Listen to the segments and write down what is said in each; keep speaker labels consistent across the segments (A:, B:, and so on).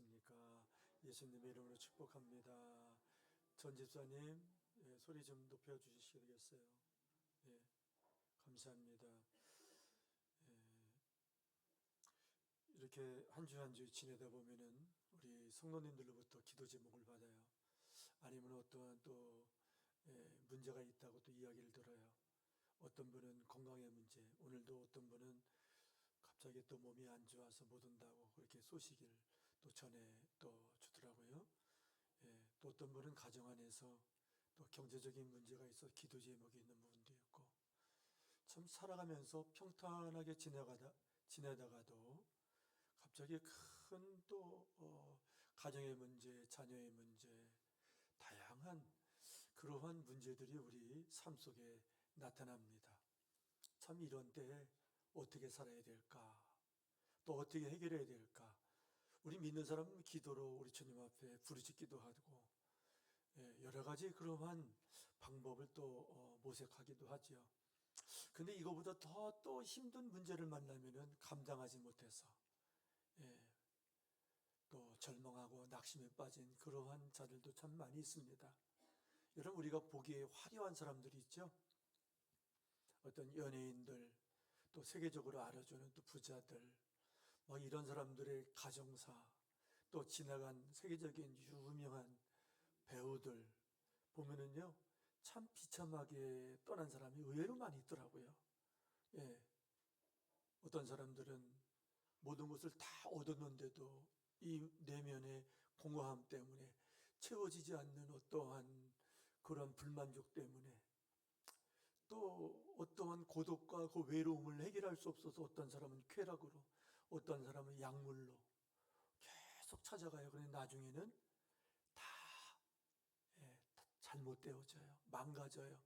A: 안녕하십니까. 예수님의 이름으로 축복합니다. 전 집사님, 소리 좀 높여주시겠어요? 예, 감사합니다. 이렇게 한 주 한 주 지내다 보면은 우리 성도님들로부터 기도 제목을 받아요. 아니면 어떠한 또 문제가 있다고 또 이야기를 들어요. 어떤 분은 건강의 문제, 오늘도 어떤 분은 갑자기 또 몸이 안 좋아서 못 온다고 그렇게 소식을 또 전해 또 주더라고요. 또 어떤 분은 가정 안에서 또 경제적인 문제가 있어 기도 제목이 있는 부분도 있고, 참 살아가면서 평탄하게 지내다가도 갑자기 큰 또 가정의 문제, 자녀의 문제, 다양한 그러한 문제들이 우리 삶 속에 나타납니다. 참 이런 때 어떻게 살아야 될까? 또 어떻게 해결해야 될까? 우리 믿는 사람은 기도로 우리 주님 앞에 부르짖기도 하고, 여러 가지 그러한 방법을 또 모색하기도 하지요. 근데 이거보다 더 또 힘든 문제를 만나면은 감당하지 못해서 또 절망하고 낙심에 빠진 그러한 자들도 참 많이 있습니다. 여러분, 우리가 보기에 화려한 사람들이 있죠. 어떤 연예인들, 또 세계적으로 알아주는 또 부자들, 뭐 이런 사람들의 가정사, 또 지나간 세계적인 유명한 배우들 보면은요, 참 비참하게 떠난 사람이 의외로 많이 있더라고요. 어떤 사람들은 모든 것을 다 얻었는데도 이 내면의 공허함 때문에, 채워지지 않는 어떠한 그런 불만족 때문에, 또 어떠한 고독과 그 외로움을 해결할 수 없어서 어떤 사람은 쾌락으로, 어떤 사람은 약물로 계속 찾아가요. 그런데 나중에는 다 잘못되어져요. 망가져요.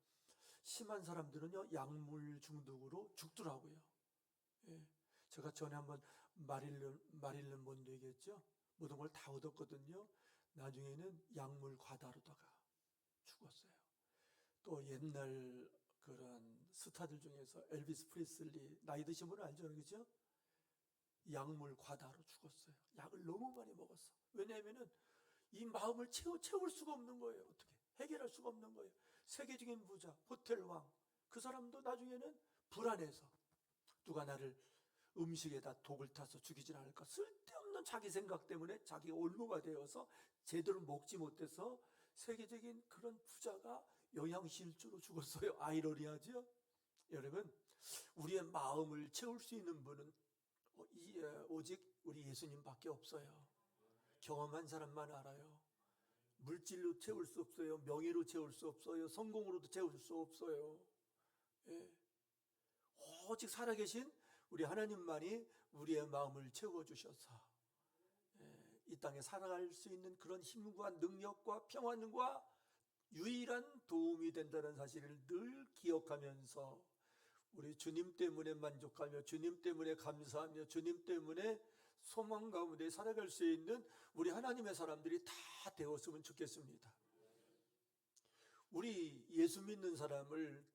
A: 심한 사람들은요, 약물 중독으로 죽더라고요. 제가 전에 한번 마릴린 본도 얘기했죠. 모든 걸 다 얻었거든요. 나중에는 약물 과다로다가 죽었어요. 또 옛날 그런 스타들 중에서 엘비스 프리슬리, 나이 드신 분은 알죠, 그죠? 약물 과다로 죽었어요. 약을 너무 많이 먹었어. 왜냐하면은 이 마음을 채울 수가 없는 거예요. 어떻게 해결할 수가 없는 거예요. 세계적인 부자, 호텔왕, 그 사람도 나중에는 불안해서 누가 나를 음식에다 독을 타서 죽이진 않을까, 쓸데없는 자기 생각 때문에 자기가 올무가 되어서 제대로 먹지 못해서 세계적인 그런 부자가 영양실조로 죽었어요. 아이러니하죠. 여러분, 우리의 마음을 채울 수 있는 분은 오직 우리 예수님밖에 없어요. 경험한 사람만 알아요. 물질로 채울 수 없어요. 명예로 채울 수 없어요. 성공으로도 채울 수 없어요. 오직 살아계신 우리 하나님만이 우리의 마음을 채워주셔서 이 땅에 살아갈 수 있는 그런 힘과 능력과 평안과 유일한 도움이 된다는 사실을 늘 기억하면서 우리 주님 때문에 만족하며 주님 때문에 감사하며 주님 때문에 소망 가운데 살아갈 수 있는 우리 하나님의 사람들이 다 되었으면 좋겠습니다. 우리 예수 믿는 사람을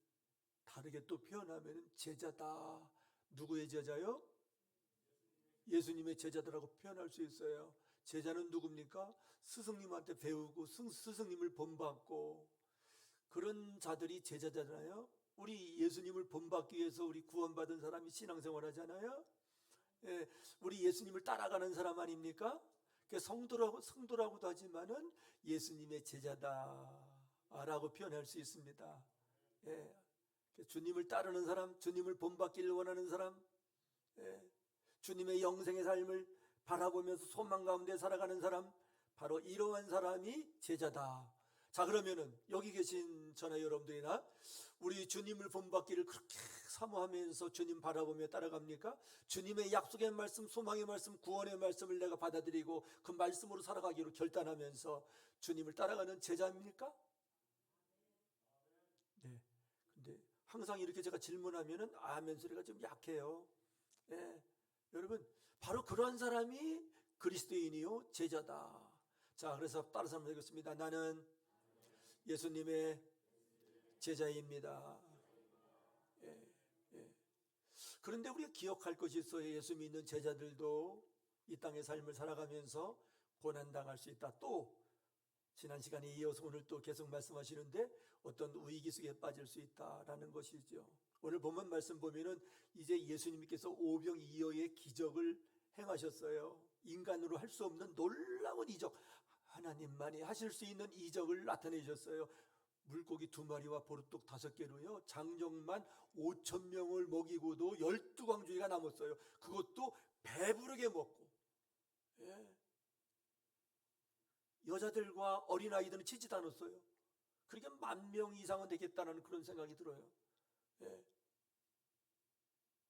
A: 다르게 또 표현하면 제자다. 누구의 제자요? 예수님의 제자들하고 표현할 수 있어요. 제자는 누굽니까? 스승님한테 배우고 스승님을 본받고 그런 자들이 제자잖아요. 우리 예수님을 본받기 위해서 우리 구원받은 사람이 신앙생활 하잖아요. 우리 예수님을 따라가는 사람 아닙니까? 성도라고도 하지만은 예수님의 제자다라고 표현할 수 있습니다. 주님을 따르는 사람, 주님을 본받기를 원하는 사람, 주님의 영생의 삶을 바라보면서 소망 가운데 살아가는 사람, 바로 이러한 사람이 제자다. 자, 그러면은 여기 계신 저나 여러분들이나 우리 주님을 본받기를 그렇게 사모하면서 주님 바라보며 따라갑니까? 주님의 약속의 말씀, 소망의 말씀, 구원의 말씀을 내가 받아들이고 그 말씀으로 살아가기로 결단하면서 주님을 따라가는 제자입니까? 네. 근데 항상 이렇게 제가 질문하면은 아멘 소리가 좀 약해요. 여러분, 바로 그러한 사람이 그리스도인이요 제자다. 자, 그래서 따라서 한번 읽겠습니다. 나는 예수님의 제자입니다. 그런데 우리가 기억할 것이 있어요. 예수 믿는 제자들도 이 땅의 삶을 살아가면서 고난당할 수 있다. 또 지난 시간에 이어서 오늘 또 계속 말씀하시는데 어떤 위기 속에 빠질 수 있다라는 것이죠. 오늘 본문 말씀 보면은 이제 예수님께서 오병이어의 기적을 행하셨어요. 인간으로 할 수 없는 놀라운 이적, 하나님만이 하실 수 있는 이적을 나타내셨어요. 물고기 2마리와 보르떡 5개로요 장정만 5,000명을 먹이고도 12광주리가 남았어요. 그것도 배부르게 먹고, 예. 여자들과 어린아이들은 치지도 않았어요. 그러니까 10,000명 이상은 되겠다는 그런 생각이 들어요. 예.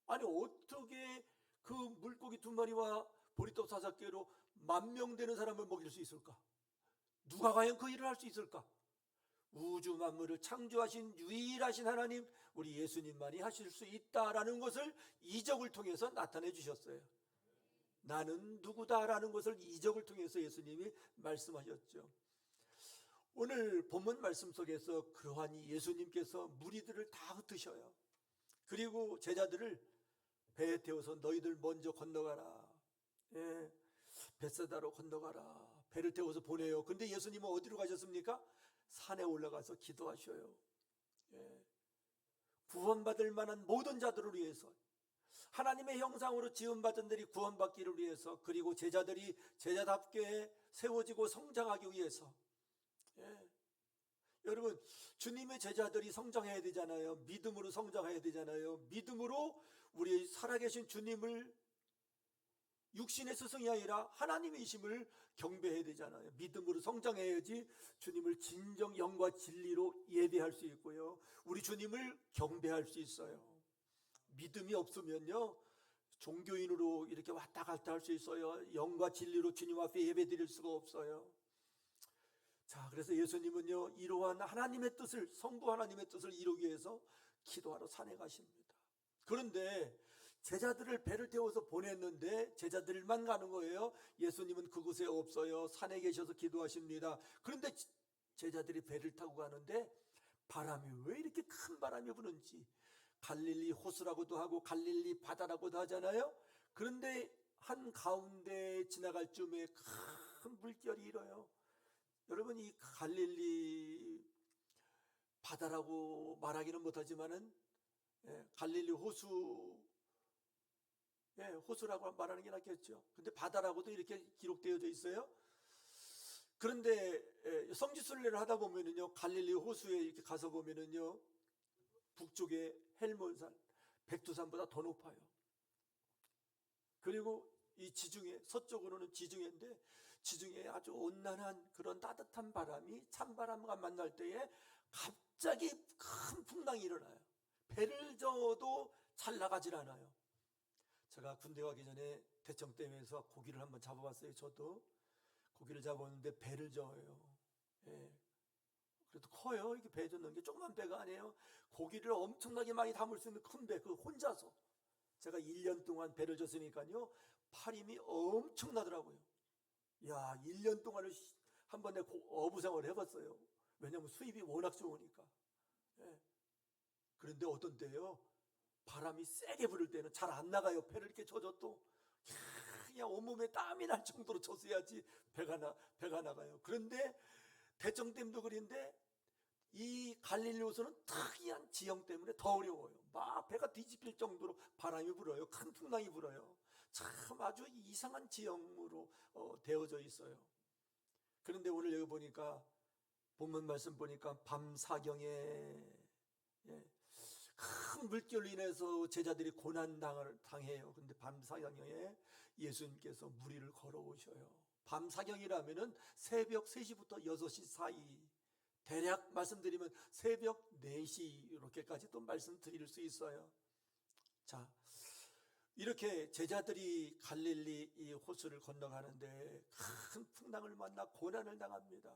A: 아니 어떻게 그 물고기 2마리와 보리떡 5개로 10,000명 되는 사람을 먹일 수 있을까? 누가 과연 그 일을 할 수 있을까? 우주 만물을 창조하신 유일하신 하나님, 우리 예수님만이 하실 수 있다라는 것을 이적을 통해서 나타내 주셨어요. 나는 누구다라는 것을 이적을 통해서 예수님이 말씀하셨죠. 오늘 본문 말씀 속에서 그러한 예수님께서 무리들을 다 흩으셔요. 그리고 제자들을 배에 태워서 너희들 먼저 건너가라. 예, 벳세다로 건너가라. 배를 태워서 보내요. 근데 예수님은 어디로 가셨습니까? 산에 올라가서 기도하셔요. 예, 구원받을 만한 모든 자들을 위해서, 하나님의 형상으로 지음받은 들이 구원받기를 위해서, 그리고 제자들이 제자답게 세워지고 성장하기 위해서. 예. 여러분, 주님의 제자들이 성장해야 되잖아요. 믿음으로 성장해야 되잖아요. 믿음으로 우리 살아계신 주님을 육신의 스승이 아니라 하나님이심을 경배해야 되잖아요. 믿음으로 성장해야지 주님을 진정 영과 진리로 예배할 수 있고요, 우리 주님을 경배할 수 있어요. 믿음이 없으면요 종교인으로 이렇게 왔다 갔다 할 수 있어요. 영과 진리로 주님 앞에 예배 드릴 수가 없어요. 자, 그래서 예수님은요 이러한 하나님의 뜻을, 성부 하나님의 뜻을 이루기 위해서 기도하러 산에 가십니다. 그런데 제자들을 배를 태워서 보냈는데 제자들만 가는 거예요. 예수님은 그곳에 없어요. 산에 계셔서 기도하십니다. 그런데 제자들이 배를 타고 가는데 바람이 왜 이렇게 큰 바람이 부는지, 갈릴리 호수라고도 하고 갈릴리 바다라고도 하잖아요. 그런데 한 가운데 지나갈 쯤에 큰 물결이 일어요. 여러분, 이 갈릴리 바다라고 말하기는 못하지만은 갈릴리 호수, 호수라고 말하는 게 낫겠죠. 근데 바다라고도 이렇게 기록되어져 있어요. 그런데 성지순례를 하다 보면은요 갈릴리 호수에 이렇게 가서 보면은요 북쪽에 헬몬산, 백두산보다 더 높아요. 그리고 이 지중해, 서쪽으로는 지중해인데 지중해에 아주 온난한 그런 따뜻한 바람이 찬바람과 만날 때에 갑자기 큰 풍랑이 일어나요. 배를 저어도 잘 나가질 않아요. 제가 군대 가기 전에 대청댐에서 고기를 한번 잡아봤어요. 저도 고기를 잡았는데 배를 저어요. 예. 그래도 커요. 이렇게 배 젓는 게 조그만 배가 아니에요. 고기를 엄청나게 많이 담을 수 있는 큰 배, 그 혼자서. 제가 1년 동안 배를 졌으니까요 팔 힘이 엄청나더라고요. 야, 1년 동안을 한 번에 어부 생활을 해봤어요. 왜냐하면 수입이 워낙 좋으니까. 예. 그런데 어떤 때요 바람이 세게 불을 때는 잘 안 나가요. 배를 이렇게 젖어도 그냥 온몸에 땀이 날 정도로 젖어야지 배가 나가요. 그런데 대청댐도 그런데 이 갈릴리 호수는 특이한 지형 때문에 더 어려워요. 막 배가 뒤집힐 정도로 바람이 불어요. 큰 풍랑이 불어요. 참 아주 이상한 지형으로 되어져 있어요. 그런데 오늘 여기 보니까 본문 말씀 보니까 밤 사경에 큰 물결로 인해서 제자들이 고난당해요. 근데 밤 사경에 예수님께서 무리를 걸어오셔요. 밤 사경이라면은 새벽 3시부터 6시 사이, 대략 말씀드리면 새벽 4시 이렇게까지 또 말씀드릴 수 있어요. 자, 이렇게 제자들이 갈릴리 이 호수를 건너가는데 큰 풍랑을 만나 고난을 당합니다.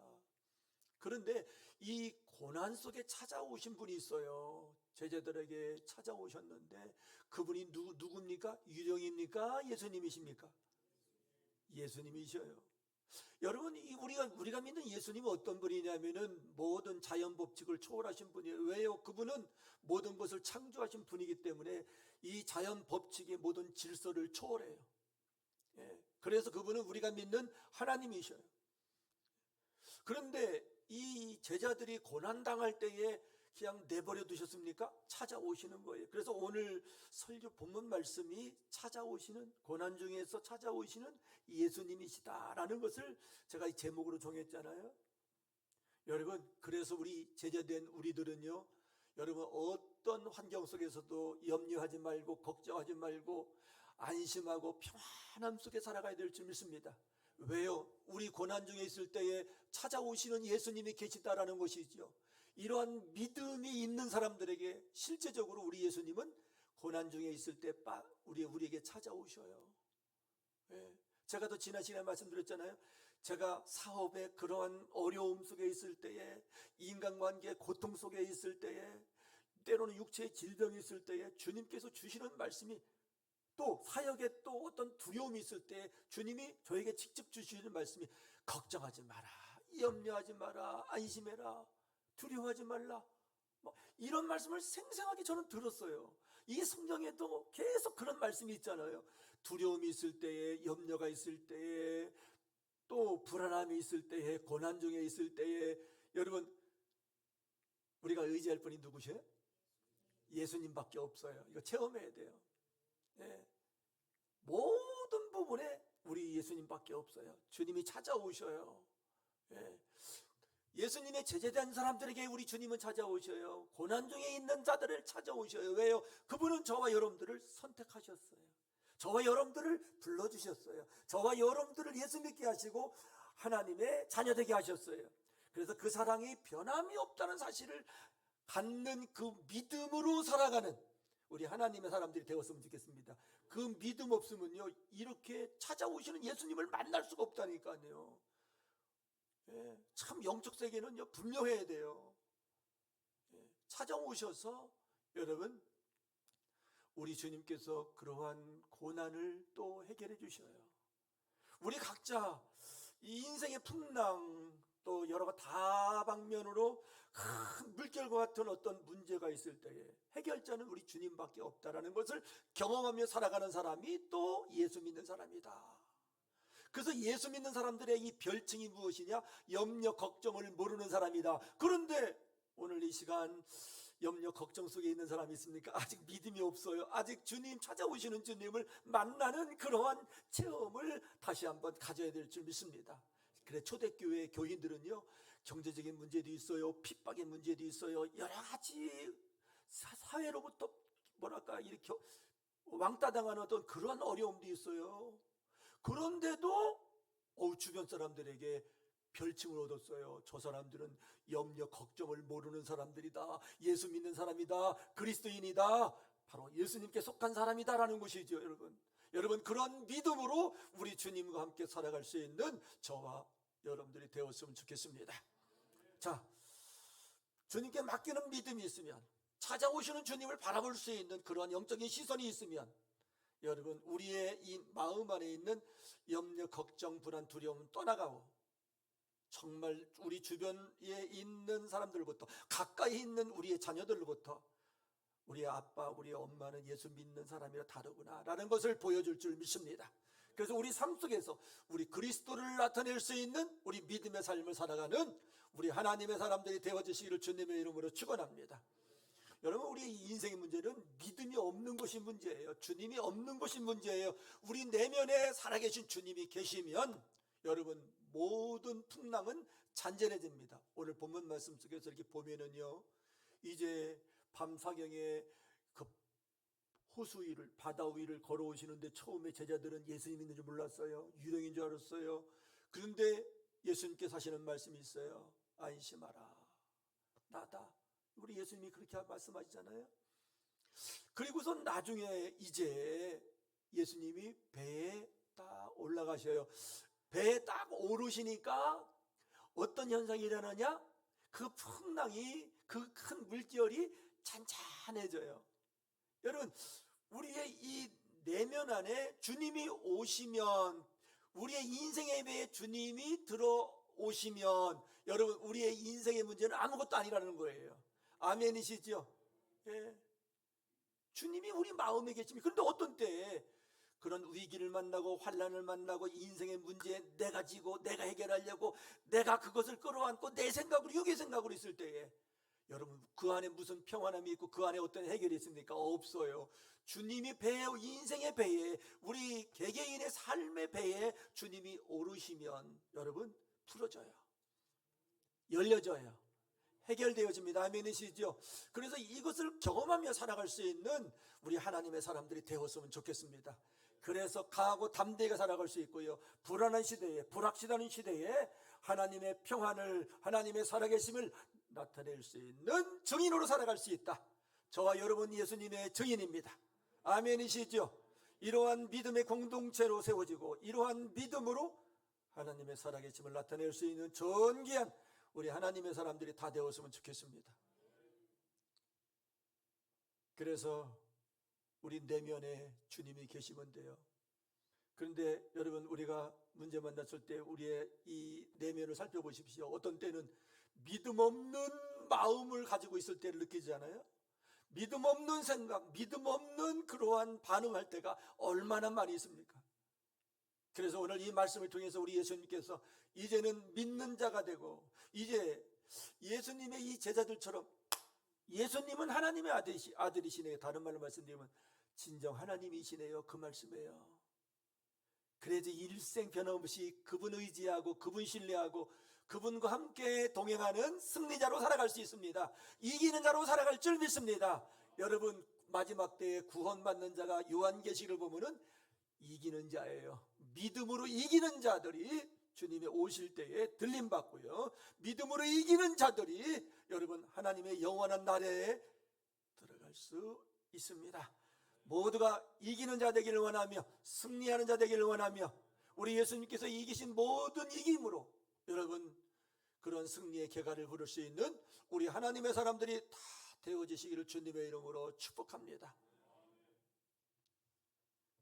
A: 그런데 이 고난 속에 찾아오신 분이 있어요. 제자들에게 찾아오셨는데 그분이 누굽니까? 유령입니까? 예수님이십니까? 예수님이셔요. 여러분, 우리가 믿는 예수님은 어떤 분이냐면은 모든 자연 법칙을 초월하신 분이에요. 왜요? 그분은 모든 것을 창조하신 분이기 때문에 이 자연 법칙의 모든 질서를 초월해요. 예. 그래서 그분은 우리가 믿는 하나님이셔요. 그런데 이 제자들이 고난당할 때에 그냥 내버려 두셨습니까? 찾아오시는 거예요. 그래서 오늘 설교 본문 말씀이 찾아오시는, 고난 중에서 찾아오시는 예수님이시다라는 것을 제가 이 제목으로 정했잖아요. 여러분, 그래서 우리 제자된 우리들은요, 여러분 어떤 환경 속에서도 염려하지 말고 걱정하지 말고 안심하고 평안함 속에 살아가야 될 줄 믿습니다. 왜요? 우리 고난 중에 있을 때에 찾아오시는 예수님이 계시다라는 것이죠. 이러한 믿음이 있는 사람들에게 실제적으로 우리 예수님은 고난 중에 있을 때 우리에게 찾아오셔요. 예. 제가 또 지난 시간에 말씀드렸잖아요. 제가 사업에 그러한 어려움 속에 있을 때에, 인간관계 고통 속에 있을 때에, 때로는 육체의 질병이 있을 때에 주님께서 주시는 말씀이, 또 사역에 또 어떤 두려움이 있을 때 주님이 저에게 직접 주시는 말씀이 걱정하지 마라, 염려하지 마라, 안심해라, 두려워하지 말라, 이런 말씀을 생생하게 저는 들었어요. 이 성경에도 계속 그런 말씀이 있잖아요. 두려움이 있을 때에, 염려가 있을 때에, 또 불안함이 있을 때에, 고난 중에 있을 때에, 여러분 우리가 의지할 분이 누구세요? 예수님밖에 없어요. 이거 체험해야 돼요. 예. 모든 부분에 우리 예수님밖에 없어요. 주님이 찾아오셔요. 예. 예수님의 제자된 사람들에게 우리 주님은 찾아오셔요. 고난 중에 있는 자들을 찾아오셔요. 왜요? 그분은 저와 여러분들을 선택하셨어요. 저와 여러분들을 불러주셨어요. 저와 여러분들을 예수 믿게 하시고 하나님의 자녀 되게 하셨어요. 그래서 그 사랑이 변함이 없다는 사실을 갖는 그 믿음으로 살아가는 우리 하나님의 사람들이 되었으면 좋겠습니다. 그 믿음 없으면요, 이렇게 찾아오시는 예수님을 만날 수가 없다니까요. 예, 참 영적 세계는요 분명해야 돼요. 예, 찾아오셔서 여러분 우리 주님께서 그러한 고난을 또 해결해 주셔요. 우리 각자 이 인생의 풍랑, 또 여러 다방면으로 큰 물결과 같은 어떤 문제가 있을 때에 해결자는 우리 주님밖에 없다라는 것을 경험하며 살아가는 사람이 또 예수 믿는 사람이다. 그래서 예수 믿는 사람들의 이 별칭이 무엇이냐? 염려 걱정을 모르는 사람이다. 그런데 오늘 이 시간 염려 걱정 속에 있는 사람이 있습니까? 아직 믿음이 없어요. 아직 주님 찾아오시는 주님을 만나는 그러한 체험을 다시 한번 가져야 될 줄 믿습니다. 그래, 초대교회 교인들은요 경제적인 문제도 있어요, 핍박의 문제도 있어요, 여러 가지 사회로부터 뭐랄까 이렇게 왕따 당하는 어떤 그런 어려움도 있어요. 그런데도 주변 사람들에게 별칭을 얻었어요. 저 사람들은 염려 걱정을 모르는 사람들이다, 예수 믿는 사람이다, 그리스도인이다, 바로 예수님께 속한 사람이다라는 것이죠. 여러분 그런 믿음으로 우리 주님과 함께 살아갈 수 있는 저와 여러분들이 되었으면 좋겠습니다. 자, 주님께 맡기는 믿음이 있으면, 찾아오시는 주님을 바라볼 수 있는 그러한 영적인 시선이 있으면, 여러분 우리의 이 마음 안에 있는 염려 걱정 불안 두려움은 떠나가고 정말 우리 주변에 있는 사람들부터, 가까이 있는 우리의 자녀들로부터 우리 아빠 우리 엄마는 예수 믿는 사람이라 다르구나 라는 것을 보여줄 줄 믿습니다. 그래서 우리 삶 속에서 우리 그리스도를 나타낼 수 있는 우리 믿음의 삶을 살아가는 우리 하나님의 사람들이 되어주시기를 주님의 이름으로 축원합니다. 여러분 우리 인생의 문제는 믿음이 없는 것이 문제예요. 주님이 없는 것이 문제예요. 우리 내면에 살아계신 주님이 계시면 여러분 모든 풍랑은 잔잔해집니다. 오늘 본문 말씀 속에서 이렇게 보면은요, 이제 밤사경에 그 호수 위를, 바다 위를 걸어오시는데 처음에 제자들은 예수님 있는 줄 몰랐어요. 유령인 줄 알았어요. 그런데 예수님께서 하시는 말씀이 있어요. 안심하라, 나다. 우리 예수님이 그렇게 말씀하시잖아요. 그리고서 나중에 이제 예수님이 배에 딱 올라가셔요. 배에 딱 오르시니까 어떤 현상이 일어나냐? 그 풍랑이, 그 큰 물결이 잔잔해져요. 여러분 우리의 이 내면 안에 주님이 오시면, 우리의 인생의 배에 주님이 들어오시면 여러분 우리의 인생의 문제는 아무것도 아니라는 거예요. 아멘이시죠? 예. 주님이 우리 마음에 계십니다. 그런데 어떤 때에 그런 위기를 만나고 환난을 만나고 인생의 문제에 내가 지고 내가 해결하려고 내가 그것을 끌어안고 내 생각으로 육의 생각으로 있을 때에 여러분 그 안에 무슨 평안함이 있고 그 안에 어떤 해결이 있습니까? 없어요. 주님이 배에, 인생의 배에, 우리 개개인의 삶의 배에 주님이 오르시면 여러분 풀어져요, 열려져요, 해결되어집니다. 아멘이시죠? 그래서 이것을 경험하며 살아갈 수 있는 우리 하나님의 사람들이 되었으면 좋겠습니다. 그래서 강하고 담대하게 살아갈 수 있고요, 불안한 시대에, 불확실한 시대에 하나님의 평안을, 하나님의 살아계심을 나타낼 수 있는 증인으로 살아갈 수 있다. 저와 여러분 예수님의 증인입니다. 아멘이시죠? 이러한 믿음의 공동체로 세워지고 이러한 믿음으로 하나님의 살아계심을 나타낼 수 있는 존귀한 우리 하나님의 사람들이 다 되었으면 좋겠습니다. 그래서 우리 내면에 주님이 계시면 돼요. 그런데 여러분 우리가 문제 만났을 때 우리의 이 내면을 살펴보십시오. 어떤 때는 믿음 없는 마음을 가지고 있을 때를 느끼잖아요. 믿음 없는 생각, 믿음 없는 그러한 반응할 때가 얼마나 많이 있습니까? 그래서 오늘 이 말씀을 통해서 우리 예수님께서 이제는 믿는 자가 되고 이제 예수님의 이 제자들처럼 예수님은 하나님의 아들이시네요. 다른 말로 말씀드리면 진정 하나님이시네요. 그 말씀이에요. 그래서 일생 변함없이 그분 의지하고 그분 신뢰하고 그분과 함께 동행하는 승리자로 살아갈 수 있습니다. 이기는 자로 살아갈 줄 믿습니다. 여러분 마지막 때에 구원받는 자가 요한계시를 보면은 이기는 자예요. 믿음으로 이기는 자들이 주님의 오실 때에 들림받고요, 믿음으로 이기는 자들이 여러분 하나님의 영원한 나라에 들어갈 수 있습니다. 모두가 이기는 자 되기를 원하며 승리하는 자 되기를 원하며 우리 예수님께서 이기신 모든 이김으로 여러분 그런 승리의 계가를 부를 수 있는 우리 하나님의 사람들이 다 되어지시기를 주님의 이름으로 축복합니다.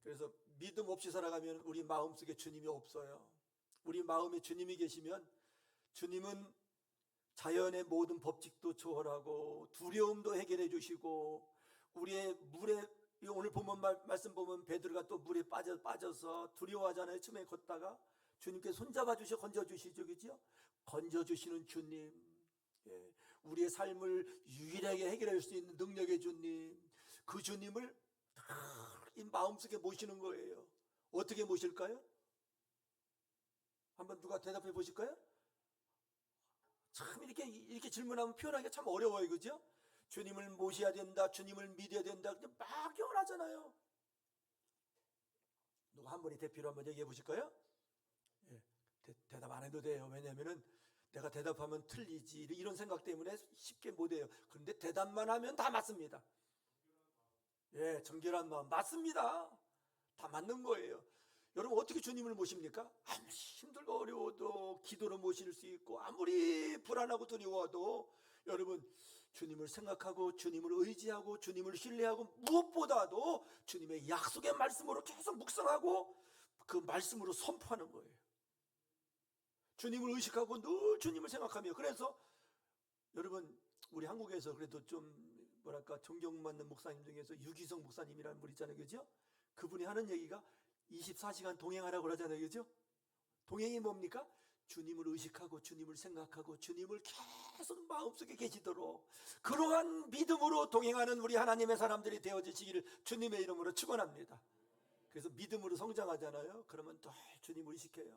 A: 그래서 믿음 없이 살아가면 우리 마음속에 주님이 없어요. 우리 마음에 주님이 계시면 주님은 자연의 모든 법칙도 초월하고 두려움도 해결해 주시고 우리의 물에 오늘 보면 말씀 보면 베드로가 또 물에 빠져서 두려워하잖아요. 처음에 걷다가 주님께 손잡아 주셔 건져 주시죠, 그죠? 건져 주시는 주님, 예, 우리의 삶을 유일하게 해결할 수 있는 능력의 주님, 그 주님을 이 마음속에 모시는 거예요. 어떻게 모실까요? 한번 누가 대답해 보실까요? 참 이렇게 질문하면 표현하기가 참 어려워요, 그죠? 주님을 모셔야 된다, 주님을 믿어야 된다, 그냥 막 경험하잖아요. 누가 한 분이 대표로 한번 얘기해 보실까요? 예, 대답 안 해도 돼요. 왜냐하면 내가 대답하면 틀리지 이런 생각 때문에 쉽게 못해요. 그런데 대답만 하면 다 맞습니다. 예, 정결한 마음 맞습니다. 다 맞는 거예요. 여러분 어떻게 주님을 모십니까? 아무리 힘들고 어려워도 기도로 모실 수 있고 아무리 불안하고 두려워도 여러분 주님을 생각하고 주님을 의지하고 주님을 신뢰하고 무엇보다도 주님의 약속의 말씀으로 계속 묵상하고 그 말씀으로 선포하는 거예요. 주님을 의식하고 늘 주님을 생각하며. 그래서 여러분 우리 한국에서 그래도 좀 뭐랄까 존경받는 목사님 중에서 유기성 목사님이라는 분 있잖아요, 그죠? 그분이 하는 얘기가 24시간 동행하라고 그러잖아요, 그죠? 동행이 뭡니까? 주님을 의식하고 주님을 생각하고 주님을 계속 마음속에 계시도록 그러한 믿음으로 동행하는 우리 하나님의 사람들이 되어지시기를 주님의 이름으로 축원합니다. 그래서 믿음으로 성장하잖아요. 그러면 또 주님을 의식해요.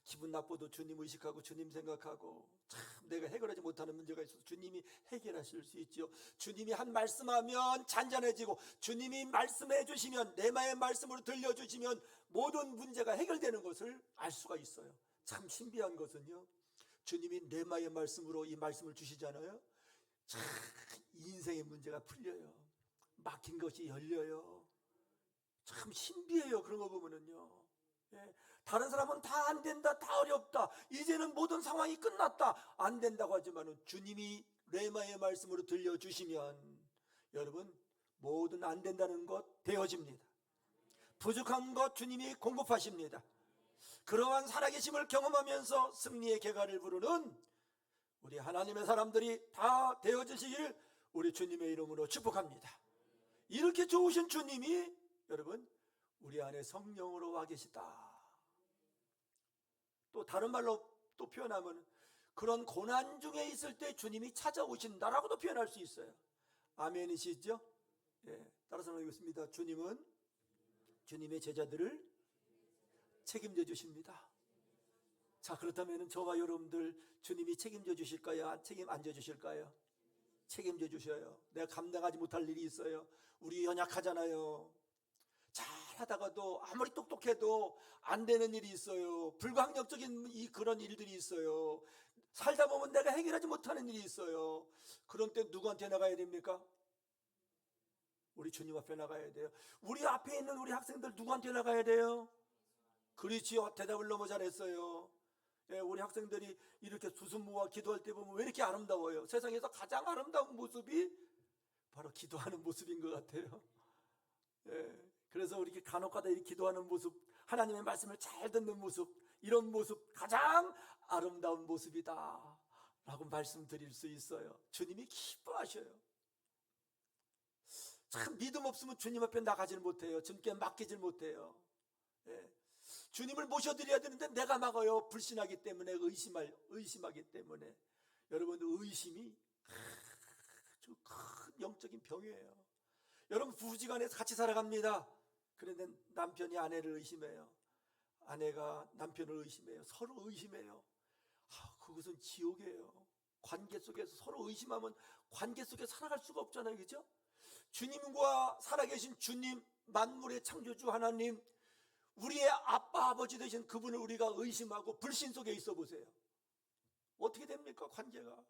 A: 기분 나빠도 주님 의식하고 주님 생각하고 참 내가 해결하지 못하는 문제가 있어서 주님이 해결하실 수 있죠. 주님이 한 말씀하면 잔잔해지고 주님이 말씀해 주시면 내마의 말씀으로 들려주시면 모든 문제가 해결되는 것을 알 수가 있어요. 참 신비한 것은요, 주님이 내마의 말씀으로 이 말씀을 주시잖아요. 참 인생의 문제가 풀려요. 막힌 것이 열려요. 참 신비해요. 그런 거 보면은요. 예, 다른 사람은 다 안 된다, 다 어렵다, 이제는 모든 상황이 끝났다, 안 된다고 하지만은 주님이 레마의 말씀으로 들려주시면 여러분 모든 안 된다는 것 되어집니다. 부족한 것 주님이 공급하십니다. 그러한 살아계심을 경험하면서 승리의 계가를 부르는 우리 하나님의 사람들이 다 되어지시기를 우리 주님의 이름으로 축복합니다. 이렇게 좋으신 주님이 여러분 우리 안에 성령으로 와 계시다. 또 다른 말로 또 표현하면 그런 고난 중에 있을 때 주님이 찾아오신다라고도 표현할 수 있어요. 아멘이시죠? 예, 따라서 읽겠습니다. 주님은 주님의 제자들을 책임져 주십니다. 자, 그렇다면 저와 여러분들 주님이 책임져 주실까요? 책임 안 져 주실까요? 책임져 주셔요. 내가 감당하지 못할 일이 있어요. 우리 연약하잖아요. 잘하다가도 아무리 똑똑해도 안 되는 일이 있어요. 불가항력적인 그런 일들이 있어요. 살다 보면 내가 해결하지 못하는 일이 있어요. 그런 때 누구한테 나가야 됩니까? 우리 주님 앞에 나가야 돼요. 우리 앞에 있는 우리 학생들 누구한테 나가야 돼요? 그렇지요. 대답을 너무 잘했어요. 예, 우리 학생들이 이렇게 두손 모아 기도할 때 보면 왜 이렇게 아름다워요? 세상에서 가장 아름다운 모습이 바로 기도하는 모습인 것 같아요. 예, 그래서 우리 이렇게 간혹가다 이렇게 기도하는 모습, 하나님의 말씀을 잘 듣는 모습, 이런 모습 가장 아름다운 모습이다 라고 말씀드릴 수 있어요. 주님이 기뻐하셔요. 참 믿음 없으면 주님 앞에 나가질 못해요. 주님께 맡기질 못해요. 예. 주님을 모셔드려야 되는데 내가 막아요. 불신하기 때문에, 의심하기 때문에. 여러분, 의심이 아주 큰 영적인 병이에요. 여러분, 부부지간에 같이 살아갑니다. 그런데 남편이 아내를 의심해요. 아내가 남편을 의심해요. 서로 의심해요. 그것은 지옥이에요. 관계 속에서 서로 의심하면 관계 속에 살아갈 수가 없잖아요. 그죠? 주님과 살아계신 주님, 만물의 창조주 하나님, 우리의 아빠 아버지 되신 그분을 우리가 의심하고 불신 속에 있어 보세요. 어떻게 됩니까? 관계가.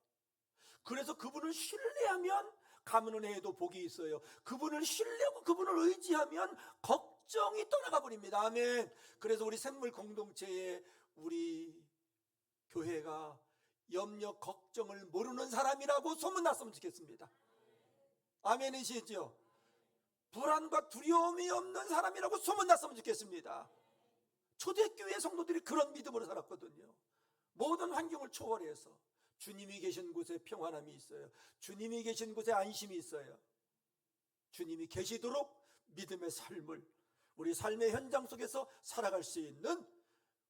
A: 그래서 그분을 신뢰하면 가문은혜에도 복이 있어요. 그분을 신뢰하고 그분을 의지하면 걱정이 떠나가 버립니다. 아멘. 그래서 우리 샘물 공동체에 우리 교회가 염려 걱정을 모르는 사람이라고 소문났으면 좋겠습니다. 아멘이시죠? 불안과 두려움이 없는 사람이라고 소문났으면 좋겠습니다. 초대교회 성도들이 그런 믿음으로 살았거든요. 모든 환경을 초월해서 주님이 계신 곳에 평안함이 있어요. 주님이 계신 곳에 안심이 있어요. 주님이 계시도록 믿음의 삶을 우리 삶의 현장 속에서 살아갈 수 있는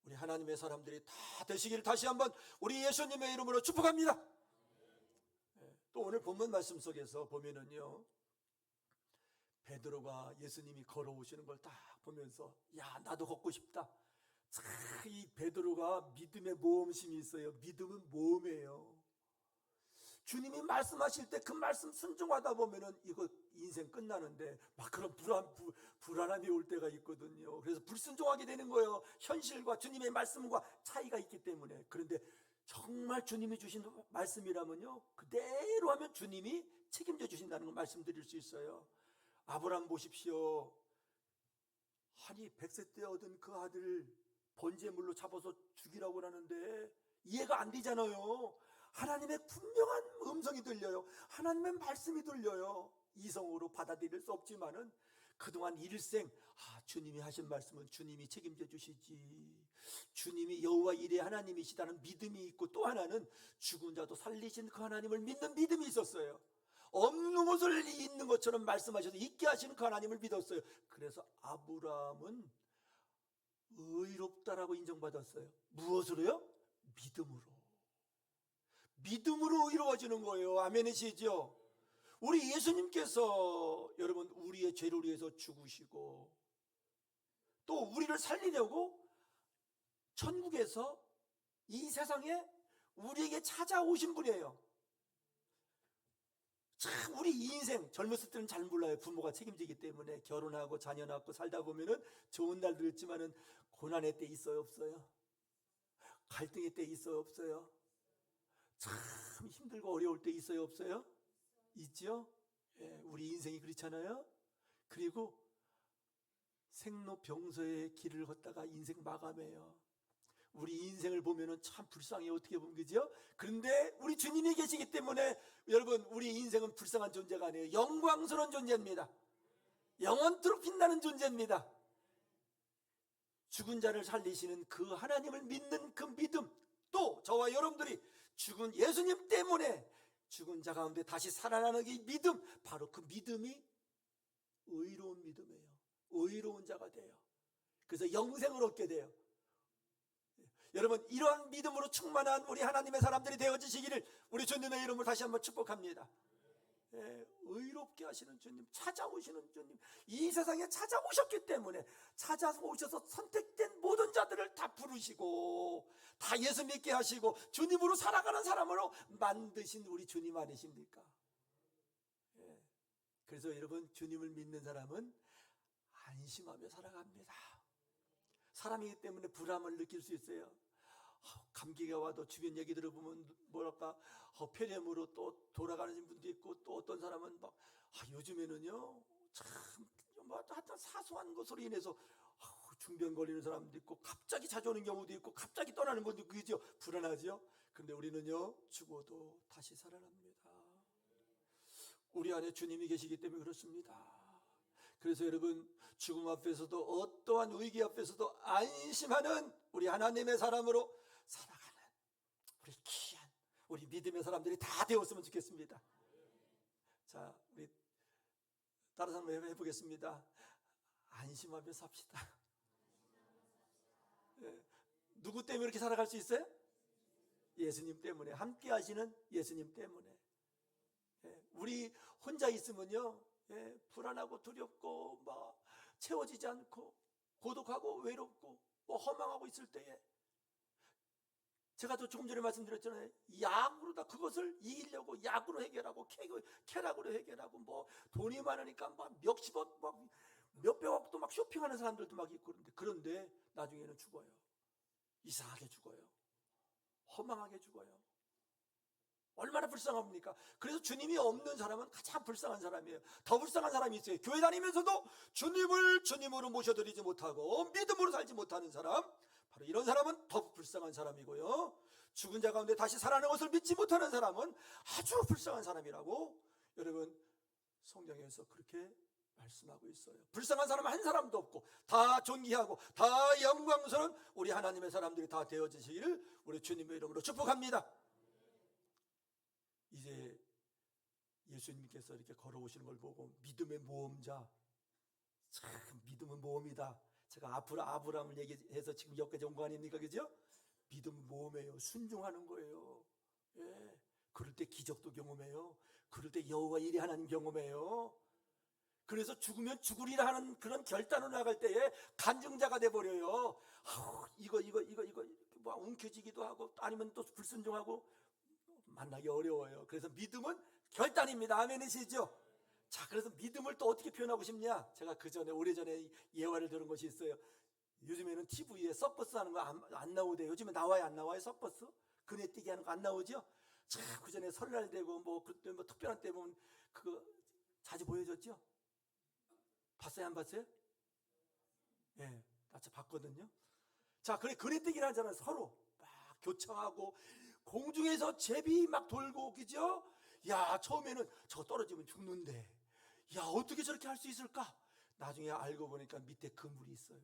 A: 우리 하나님의 사람들이 다 되시기를 다시 한번 우리 예수님의 이름으로 축복합니다. 또 오늘 본문 말씀 속에서 보면은요, 베드로가 예수님이 걸어오시는 걸 딱 보면서 야, 나도 걷고 싶다. 참, 이 베드로가 믿음의 모험심이 있어요. 믿음은 모험이에요. 주님이 말씀하실 때 그 말씀 순종하다 보면은 이거 인생 끝나는데 막 그런 불안함이 올 때가 있거든요. 그래서 불순종하게 되는 거예요. 현실과 주님의 말씀과 차이가 있기 때문에. 그런데 정말 주님이 주신 말씀이라면요, 그대로 하면 주님이 책임져 주신다는 걸 말씀드릴 수 있어요. 아브라함 보십시오. 아니 100세 때 얻은 그 아들 번제물로 잡아서 죽이라고 하는데 이해가 안 되잖아요. 하나님의 분명한 음성이 들려요. 하나님의 말씀이 들려요. 이성으로 받아들일 수 없지만은 그동안 일생 주님이 하신 말씀은 주님이 책임져 주시지, 주님이 여호와 이레 하나님이시다는 믿음이 있고, 또 하나는 죽은 자도 살리신 그 하나님을 믿는 믿음이 있었어요. 없는 것을 있는 것처럼 말씀하셔서 있게 하시는 그 하나님을 믿었어요. 그래서 아브라함은 의롭다라고 인정받았어요. 무엇으로요? 믿음으로 이루어지는 거예요. 아멘이시죠? 우리 예수님께서 여러분 우리의 죄를 위해서 죽으시고 또 우리를 살리려고 천국에서 이 세상에 우리에게 찾아오신 분이에요. 참 우리 인생 젊었을 때는 잘 몰라요. 부모가 책임지기 때문에 결혼하고 자녀 낳고 살다 보면은 좋은 날도 있지만은 고난의 때 있어요, 없어요? 갈등의 때 있어요, 없어요? 참 힘들고 어려울 때 있어요, 없어요? 있죠? 예, 우리 인생이 그렇잖아요. 그리고 생로병사의 길을 걷다가 인생 마감해요. 우리 인생을 보면은 참 불쌍해요. 어떻게 보면, 그죠? 그런데 우리 주님이 계시기 때문에 여러분 우리 인생은 불쌍한 존재가 아니에요. 영광스러운 존재입니다. 영원토록 빛나는 존재입니다. 죽은 자를 살리시는 그 하나님을 믿는 그 믿음, 또 저와 여러분들이 죽은 예수님 때문에 죽은 자 가운데 다시 살아나는 이 믿음, 바로 그 믿음이 의로운 믿음이에요. 의로운 자가 돼요. 그래서 영생을 얻게 돼요. 여러분, 이러한 믿음으로 충만한 우리 하나님의 사람들이 되어지시기를 우리 주님의 이름으로 다시 한번 축복합니다. 의롭게 하시는 주님, 찾아오시는 주님, 이 세상에 찾아오셨기 때문에 찾아오셔서 선택된 모든 자들을 다 부르시고 다 예수 믿게 하시고 주님으로 살아가는 사람으로 만드신 우리 주님 아니십니까? 그래서 여러분, 주님을 믿는 사람은 안심하며 살아갑니다. 사람이기 때문에 불안을 느낄 수 있어요. 감기가 와도 주변 얘기 들어보면 뭐랄까, 폐렴으로 또 돌아가는 분도 있고, 또 어떤 사람은 막 요즘에는요 참뭐 하여튼 사소한 것으로 인해서 중병 걸리는 사람도 있고, 갑자기 자주 오는 경우도 있고, 갑자기 떠나는 분도 있고, 그죠? 불안하죠? 그런데 우리는요, 죽어도 다시 살아납니다. 우리 안에 주님이 계시기 때문에 그렇습니다. 그래서 여러분, 죽음 앞에서도 어떠한 위기 앞에서도 안심하는 우리 하나님의 사람으로 살아가는 우리 귀한 우리 믿음의 사람들이 다 되었으면 좋겠습니다. 자, 우리 다른 사람 해보겠습니다. 안심하며 삽시다. 누구 때문에 이렇게 살아갈 수 있어요? 예수님 때문에, 함께 하시는 예수님 때문에. 우리 혼자 있으면요, 불안하고 두렵고 막 채워지지 않고 고독하고 외롭고 허망하고 있을 때에, 제가 또 조금 전에 말씀드렸잖아요. 약으로 다 그것을 이기려고 약으로 해결하고 쾌락으로 해결하고, 뭐 돈이 많으니까 막 몇십억 막 몇백억도 막 쇼핑하는 사람들도 막 있고, 그런데 나중에는 죽어요. 이상하게 죽어요. 허망하게 죽어요. 얼마나 불쌍합니까? 그래서 주님이 없는 사람은 가장 불쌍한 사람이에요. 더 불쌍한 사람이 있어요. 교회 다니면서도 주님을 주님으로 모셔드리지 못하고 믿음으로 살지 못하는 사람, 바로 이런 사람은 더 불쌍한 사람이고요. 죽은 자 가운데 다시 살아나는 것을 믿지 못하는 사람은 아주 불쌍한 사람이라고 여러분, 성경에서 그렇게 말씀하고 있어요. 불쌍한 사람은 한 사람도 없고 다 존귀하고 다 영광스러운 우리 하나님의 사람들이 다 되어지시기를 우리 주님의 이름으로 축복합니다. 이제 예수님께서 이렇게 걸어오시는 걸 보고 믿음의 모험자, 참 믿음은 모험이다. 제가 아브라함을 얘기해서 지금 여기까지 온 거 아닙니까? 그죠? 믿음은 모험이에요. 순종하는 거예요. 그럴 때 기적도 경험해요. 그럴 때 여호와 일이 하나님 경험해요. 그래서 죽으면 죽으리라 하는 그런 결단으로 나갈 때에 간증자가 돼버려요. 이거 뭐 움켜쥐기도 하고, 아니면 또 불순종하고 만나기 어려워요. 그래서 믿음은 결단입니다. 아멘이시죠? 자, 그래서 믿음을 또 어떻게 표현하고 싶냐? 제가 오래전에 예화를 들은 것이 있어요. 요즘에는 TV에 서커스 하는 거 안 나오대요. 요즘에 나와요, 안 나와요? 서커스? 그네뛰기 하는 거 안 나오죠? 자, 그 전에 설날 되고 그때 뭐 특별한 때 보면 그거 자주 보여줬죠? 봤어요, 안 봤어요? 나 봤거든요. 자, 그래, 그네뛰기를 하잖아요. 서로 막 교차하고 공중에서 제비 막 돌고, 그죠? 야, 처음에는 저 떨어지면 죽는데, 야, 어떻게 저렇게 할 수 있을까? 나중에 알고 보니까 밑에 그물이 있어요.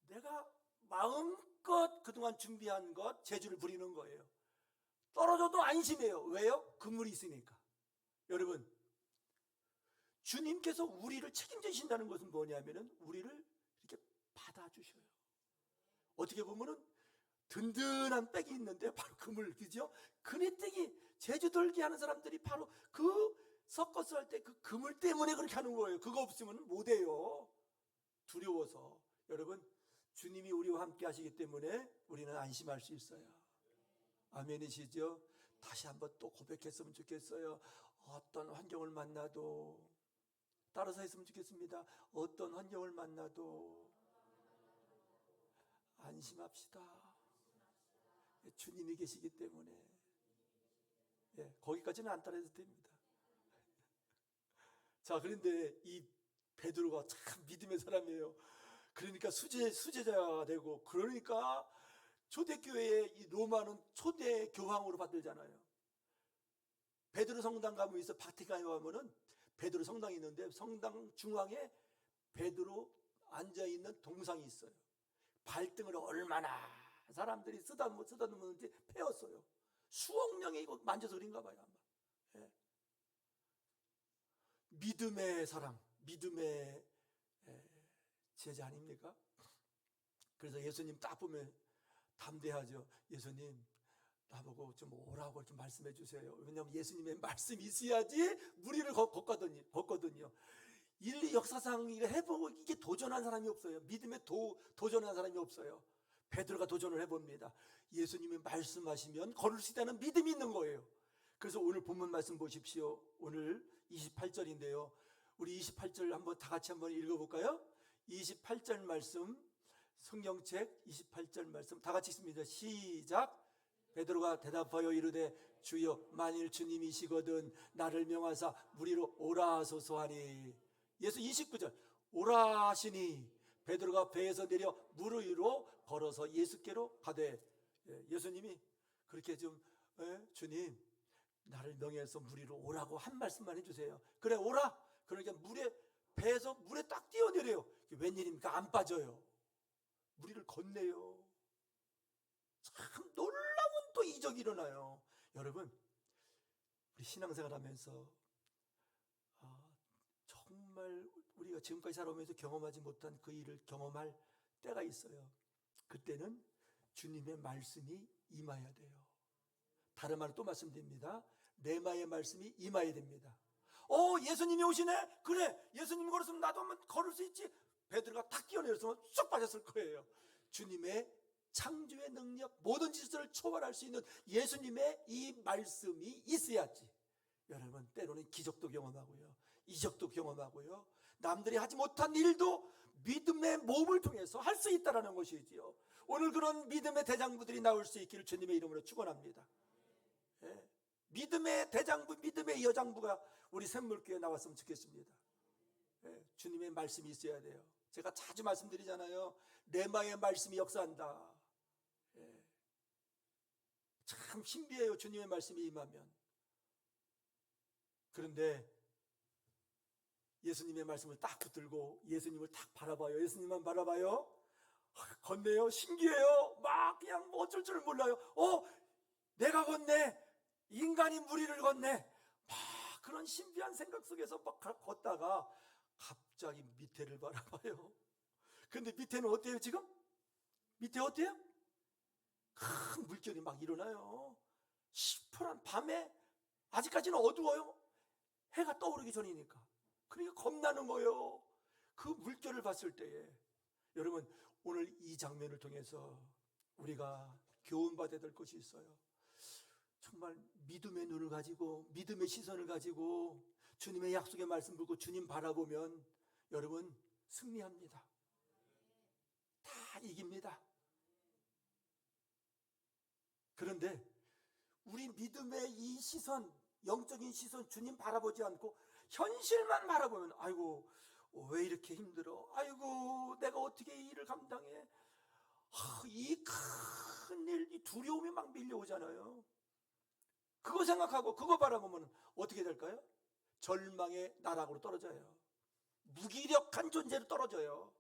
A: 내가 마음껏 그동안 준비한 것, 재주를 부리는 거예요. 떨어져도 안심해요. 왜요? 그물이 있으니까. 여러분, 주님께서 우리를 책임지신다는 것은 뭐냐면은 우리를 이렇게 받아주셔요. 어떻게 보면은 든든한 백이 있는데 바로 그물, 그죠? 그네뛰기, 제주 돌기 하는 사람들이 바로 그 서커스 할 때 그 그물 때문에 그렇게 하는 거예요. 그거 없으면 못해요. 두려워서. 여러분, 주님이 우리와 함께 하시기 때문에 우리는 안심할 수 있어요. 아멘이시죠? 다시 한번 또 고백했으면 좋겠어요. 어떤 환경을 만나도, 따라서 했으면 좋겠습니다. 어떤 환경을 만나도 안심합시다. 주님이 계시기 때문에. 거기까지는 안 따라해도 됩니다. 자, 그런데 이 베드로가 참 믿음의 사람이에요. 그러니까 수제자가 되고, 그러니까 초대교회의 이 로마는 초대 교황으로 받들잖아요. 베드로 성당 가면 있어. 바티칸에 가면은 베드로 성당이 있는데, 성당 중앙에 베드로 앉아있는 동상이 있어요. 발등을 얼마나 사람들이 쓰다듬었는지 패였어요. 수억 명이 이거 만져서 그런가 봐요, 아마. 믿음의 사람, 믿음의 제자 아닙니까? 그래서 예수님 딱 보면 담대하죠. 예수님 나보고 좀 오라고 좀 말씀해 주세요. 왜냐하면 예수님의 말씀이 있어야지 무리를 걷거든요. 인류 역사상 이거 해보고 이게 도전한 사람이 없어요. 믿음에 도전한 사람이 없어요. 베드로가 도전을 해봅니다. 예수님이 말씀하시면 걸을 수 있다는 믿음이 있는 거예요. 그래서 오늘 본문 말씀 보십시오. 오늘 28절인데요. 우리 28절 한번 다 같이 한번 읽어볼까요? 28절 말씀, 성경책 28절 말씀 다 같이 읽습니다. 시작. 베드로가 대답하여 이르되 주여 만일 주님이시거든 나를 명하사 무리로 오라 하소서 하니. 예수 29절 오라 하시니 베드로가 배에서 내려 물 위로 걸어서 예수께로 가되. 예수님이 그렇게 좀 주님 나를 명해서 물 위로 오라고 한 말씀만 해주세요. 그래 오라. 그러니까 배에서 물에 딱 뛰어내려요. 웬일입니까? 안 빠져요. 물 위를 건네요. 참 놀라운 또 이적이 일어나요. 여러분 우리 신앙생활 하면서 정말 우리가 지금까지 살아오면서 경험하지 못한 그 일을 경험할 때가 있어요. 그때는 주님의 말씀이 임해야 돼요. 다른 말로 또 말씀드립니다. 레마의 말씀이 임해야 됩니다. 예수님이 오시네? 그래 예수님이 걸었으면 나도 한번 걸을 수 있지. 베드로가 탁 뛰어내렸으면 쏙 빠졌을 거예요. 주님의 창조의 능력, 모든 질서를 초월할 수 있는 예수님의 이 말씀이 있어야지. 여러분 때로는 기적도 경험하고요, 이적도 경험하고요, 남들이 하지 못한 일도 믿음의 몸을 통해서 할 수 있다는 것이지요. 오늘 그런 믿음의 대장부들이 나올 수 있기를 주님의 이름으로 축원합니다. 믿음의 대장부, 믿음의 여장부가 우리 샘물교회에 나왔으면 좋겠습니다. 주님의 말씀이 있어야 돼요. 제가 자주 말씀드리잖아요. 레마의 말씀이 역사한다. 참 신비해요. 주님의 말씀이 임하면. 그런데 예수님의 말씀을 딱 붙들고 예수님을 딱 바라봐요. 예수님만 바라봐요. 건네요. 신기해요. 막 그냥 어쩔 줄 몰라요. 내가 건네. 인간이 무리를 건네. 막 그런 신비한 생각 속에서 막 걷다가 갑자기 밑에를 바라봐요. 근데 밑에는 어때요 지금? 밑에 어때요? 큰 물결이 막 일어나요. 시퍼런 밤에 아직까지는 어두워요. 해가 떠오르기 전이니까. 그러니까 겁나는 거예요. 그 물결을 봤을 때에. 여러분 오늘 이 장면을 통해서 우리가 교훈받아야 될 것이 있어요. 정말 믿음의 눈을 가지고 믿음의 시선을 가지고 주님의 약속의 말씀 듣고 주님 바라보면 여러분 승리합니다. 다 이깁니다. 그런데 우리 믿음의 이 시선, 영적인 시선, 주님 바라보지 않고 현실만 바라보면 아이고 왜 이렇게 힘들어, 아이고 내가 어떻게 이 일을 감당해, 이 큰일, 이 두려움이 막 밀려오잖아요. 그거 생각하고 그거 바라보면 어떻게 될까요? 절망의 나락으로 떨어져요. 무기력한 존재로 떨어져요.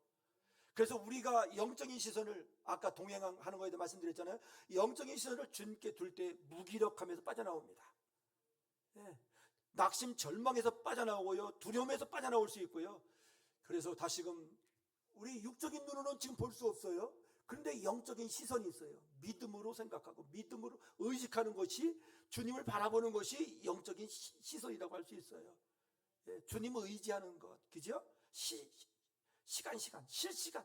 A: 그래서 우리가 영적인 시선을, 아까 동행하는 거에도 말씀드렸잖아요. 영적인 시선을 주님께 둘 때 무기력함에서 빠져나옵니다. 낙심, 절망에서 빠져나오고요, 두려움에서 빠져나올 수 있고요. 그래서 다시금 우리 육적인 눈으로는 지금 볼 수 없어요. 그런데 영적인 시선이 있어요. 믿음으로 생각하고 믿음으로 의식하는 것이, 주님을 바라보는 것이 영적인 시선이라고 할 수 있어요. 주님을 의지하는 것, 그죠? 시간, 실시간.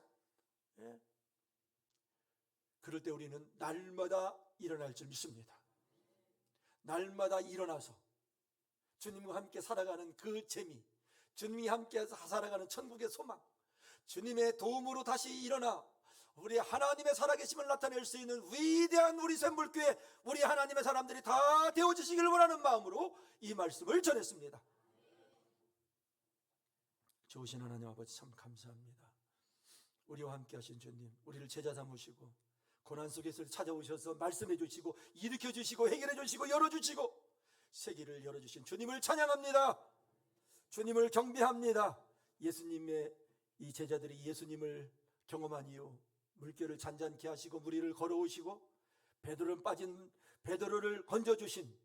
A: 그럴 때 우리는 날마다 일어날 줄 믿습니다. 날마다 일어나서 주님과 함께 살아가는 그 재미, 주님이 함께 살아가는 천국의 소망, 주님의 도움으로 다시 일어나 우리 하나님의 살아계심을 나타낼 수 있는 위대한 우리 샘물교회, 우리 하나님의 사람들이 다 되어주시길 원하는 마음으로 이 말씀을 전했습니다. 좋으신 하나님 아버지 참 감사합니다. 우리와 함께 하신 주님, 우리를 제자 삼으시고 고난 속에서 찾아오셔서 말씀해 주시고 일으켜 주시고 해결해 주시고 열어주시고 세계를 열어주신 주님을 찬양합니다. 주님을 경배합니다. 예수님의 이 제자들이 예수님을 경험한 이후 물결을 잔잔케 하시고 무리를 걸어오시고 베드로를 건져주신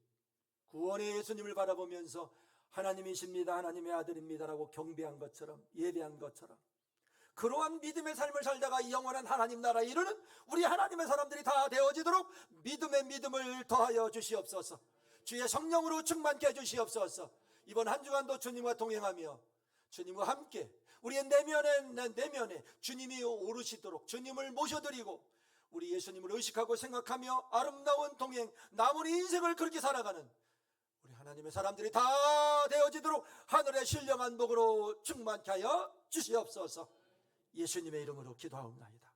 A: 구원의 예수님을 바라보면서 하나님이십니다, 하나님의 아들입니다라고 경배한 것처럼, 예배한 것처럼 그러한 믿음의 삶을 살다가 영원한 하나님 나라에 이르는 우리 하나님의 사람들이 다 되어지도록 믿음의 믿음을 더하여 주시옵소서. 주의 성령으로 충만케 해주시옵소서. 이번 한 주간도 주님과 동행하며 주님과 함께 우리의 내면에 주님이 오르시도록 주님을 모셔드리고 우리 예수님을 의식하고 생각하며 아름다운 동행, 남은 인생을 그렇게 살아가는 우리 하나님의 사람들이 다 되어지도록 하늘의 신령한 복으로 충만케 하여 주시옵소서. 예수님의 이름으로 기도하옵나이다.